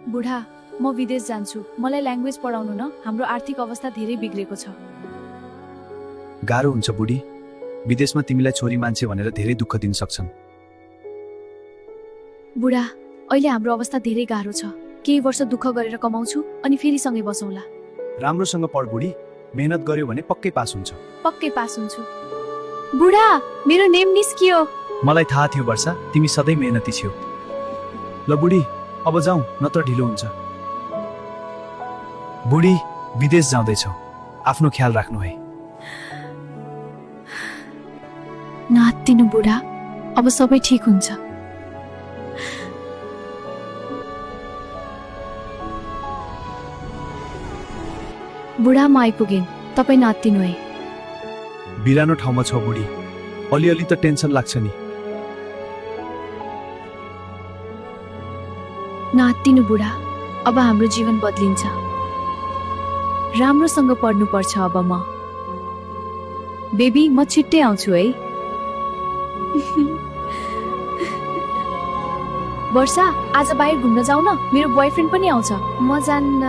बुढा म विदेश जान्छु मलाई ल्याङ्ग्वेज पढाउनु न हाम्रो आर्थिक अवस्था धेरै बिग्रेको छ गाह्रो हुन्छ बुढी विदेशमा तिमीलाई छोरी मान्छे भनेर धेरै दुःख दिन सक्छन् बुढा अहिले हाम्रो अवस्था धेरै गाह्रो छ केही वर्ष दुःख गरेर कमाउँछु अनि फेरि सँगै बसौँला राम्रोसँग पढ बुढी मेहनत गर्यो भने पक्कै पास हुन्छ पक्कै पास हुन्छु बुढा मेरो नेम निस्कियो मलाई थाहा थियो वर्षा तिमी सधैँ मेहनती छौ ल बुढी अब जाउँ नत्र ढिलो हुन्छ बुढी विदेश जाँदैछौ आफ्नो ख्याल राख्नु है नहात्तिनु बुढा अब सबै ठिक हुन्छ बुढा म आइपुगेँ तपाईँ नहात्तिनु है बिरानो ठाउँमा छ बुढी अलिअलि त टेन्सन लाग्छ नि नहात्तिनु बुढा अब हाम्रो जीवन बदलिन्छ राम्रोसँग पढ्नुपर्छ अब म बेबी म छिट्टै आउँछु है वर्षा आज बाहिर घुम्न जाऊ न मेरो बोयफ्रेन्ड पनि आउँछ म जान्न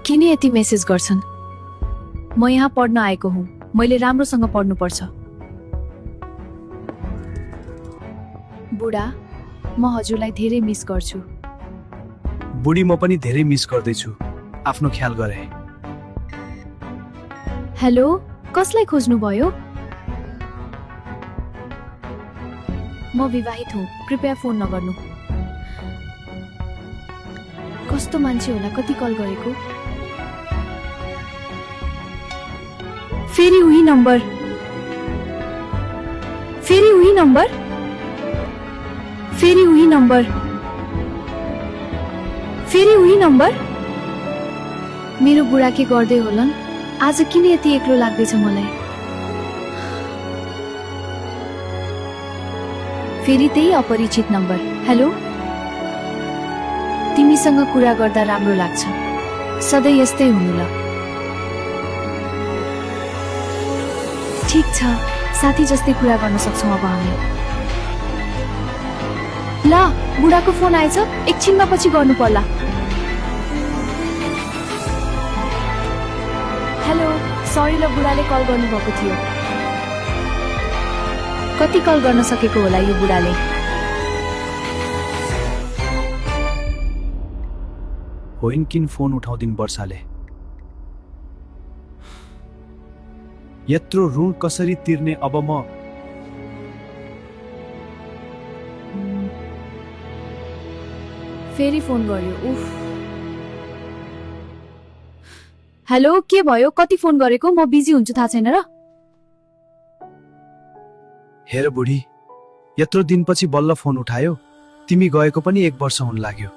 किन यति मेसेज गर्छन् म यहाँ पढ्न आएको हुँ मैले राम्रोसँग पढ्नुपर्छ बुढा म हजुरलाई धेरै मिस गर्छु बुढी म पनि धेरै मिस गर्दैछु आफ्नो ख्याल गरे हेलो कसलाई खोज्नुभयो म विवाहित हुँ कृपया फोन नगर्नु कस्तो मान्छे होला कति कल गरेको फेरि उही नम्बर फेरि उही नम्बर फेरि उही नम्बर फेरि उही नम्बर मेरो बुढा के गर्दै होलान् आज किन यति एक्लो लाग्दैछ मलाई फेरि त्यही अपरिचित नम्बर हेलो तिमीसँग कुरा गर्दा राम्रो लाग्छ सधैँ यस्तै हुनु ल ठिक छ साथी जस्तै कुरा गर्न सक्छौँ अब हामी ल बुढाको फोन आएछ एकछिनमा पछि गर्नु पर्ला हेलो सरी ल बुढाले कल गर्नुभएको थियो कति कल गर्न सकेको होला यो बुढाले होइन किन फोन उठाउँदिन वर्षाले यत्रो ऋण कसरी तिर्ने अब म फेरि फोन गर्यो उफ हेलो के भयो कति फोन गरेको म बिजी हुन्छु थाहा छैन र हेर बुढी यत्रो दिनपछि बल्ल फोन उठायो तिमी गएको पनि 1 वर्ष हुन लाग्यो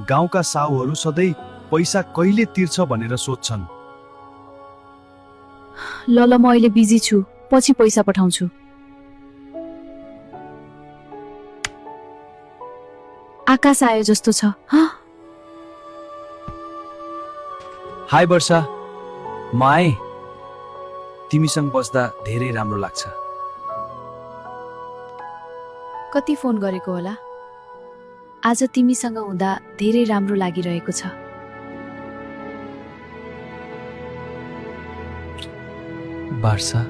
गाउँका साहुहरू सधैँ पैसा कहिले तिर्छ भनेर सोध्छन् ल ल म अहिले बिजी छु पछि पैसा पठाउँछु आकाश आयो जस्तो छ हाय वर्षा म आएँ तिमीसँग बस्दा धेरै राम्रो लाग्छ कति फोन गरेको होला आज तिमीसँग हुँदा धेरै राम्रो लागिरहेको छ वर्षा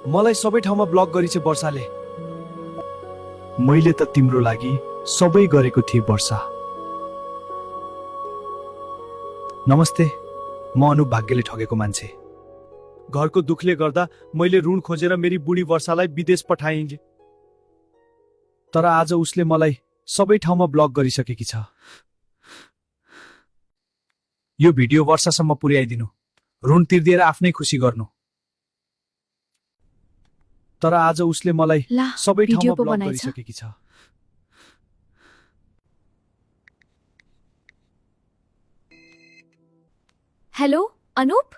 मलाई सबै ठाउँमा ब्लक गरिछ वर्षाले मैले त तिम्रो लागि सबै गरेको थिएँ वर्षा नमस्ते म अनुप भाग्यले ठगेको मान्छे घरको दुखले गर्दा मैले ऋण खोजेर मेरी बुढी वर्षालाई विदेश पठाएँ तर आज उसले मलाई सबै ठाउँमा ब्लक गरिसकेकी छ यो भिडियो वर्षासम्म पुर्याइदिनु ऋण तिर्दिएर आफ्नै खुसी गर्नु तर आज उसले मलाई सबै ठाउँमा ब्लक गरिसकेकी छ हेलो अनुप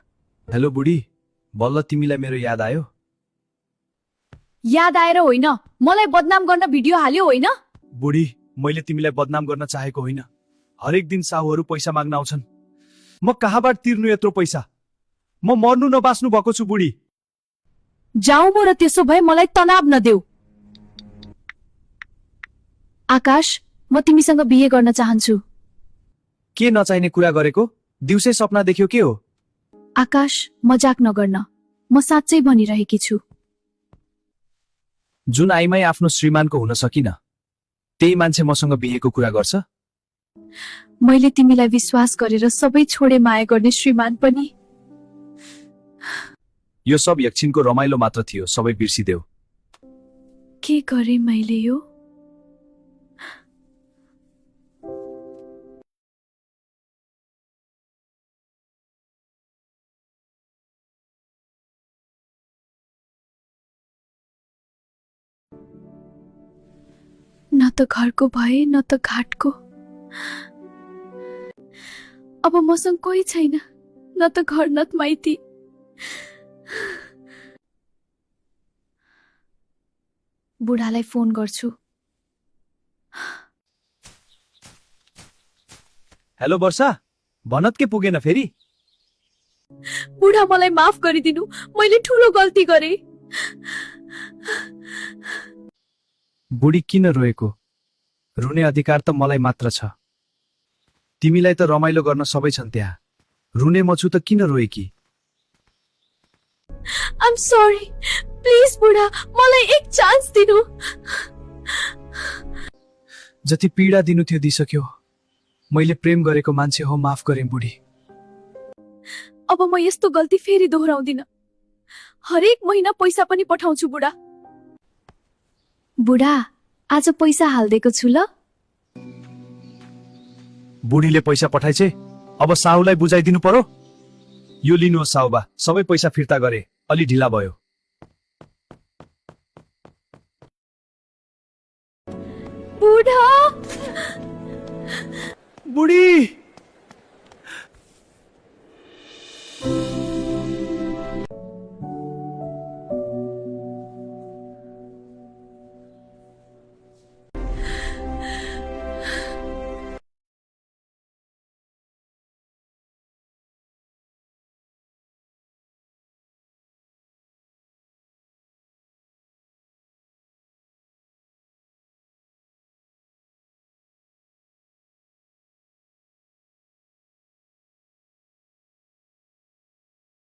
हेलो बुढी बल्ल तिमीलाई मेरो याद आयो याद आएर होइन मलाई बदनाम गर्न भिडियो हाल्यो होइन बुढी मैले तिमीलाई बदनाम गर्न चाहेको होइन हरेक दिन साहुहरू पैसा माग्न आउँछन् म कहाँबाट तिर्नु यत्रो पैसा म मर्नु नबाच्नु भएको छु बुढी जाऊ म र त्यसो भए मलाई तनाव नदेऊ। आकाश, म तिमीसँग बिहे गर्न चाहन्छु। के नचाहिने कुरा गरेको? दिउँसै सपना देख्यो के हो? आकाश, मजाक नगर्न, म साँच्चै भनिरहेकी छु। जुन आइमाई आफ्नो श्रीमानको हुन सकिन, त्यही मान्छे मसँग बिहेको कुरा गर्छ? मैले तिमीलाई विश्वास गरेर सबै छोडे माया गर्ने श्रीमान पनि। यो सब एकछिनको रमाइलो मात्र थियो, सबै बिर्सिदेऊ। के गरे मैले यो? न त घरको भए न त घाटको। अब मसँग कोही छैन, न त घर न त माइती। बुढालाई फोन गर्छु। हेलो वर्षा, भनत के पुगेन फेरि? बुढा, मलाई माफ गरिदिनु, मैले ठूलो गल्ती गरे। बुढी किन रोएको? रुने अधिकार त मलाई मात्र छ। तिमीलाई त रमाइलो गर्न सबै छन् त्यहाँ, रुने म छु त किन रोएकी? I'm sorry. प्लिज बुढा, मलाई एक चान्स दिनु। जति पीडा दिनु थियो दिइसक्यो। मैले प्रेम गरेको मान्छे हो, माफ गरेँ बुढी। अब म यस्तो गल्ती फेरि दोहोऱ्याउँदिन। हरेक महिना पैसा पनि पठाउँछु बुढा। बुढा, आज पैसा हाल्दिएको छु ल। बुढीले पैसा पठाइछे, अब साहुलाई बुझाइदिनु पर्यो। यो लिनुहोस् साहुबा, सबै पैसा फिर्ता गरे, अलि ढिला भयो। बुढा! बुढी!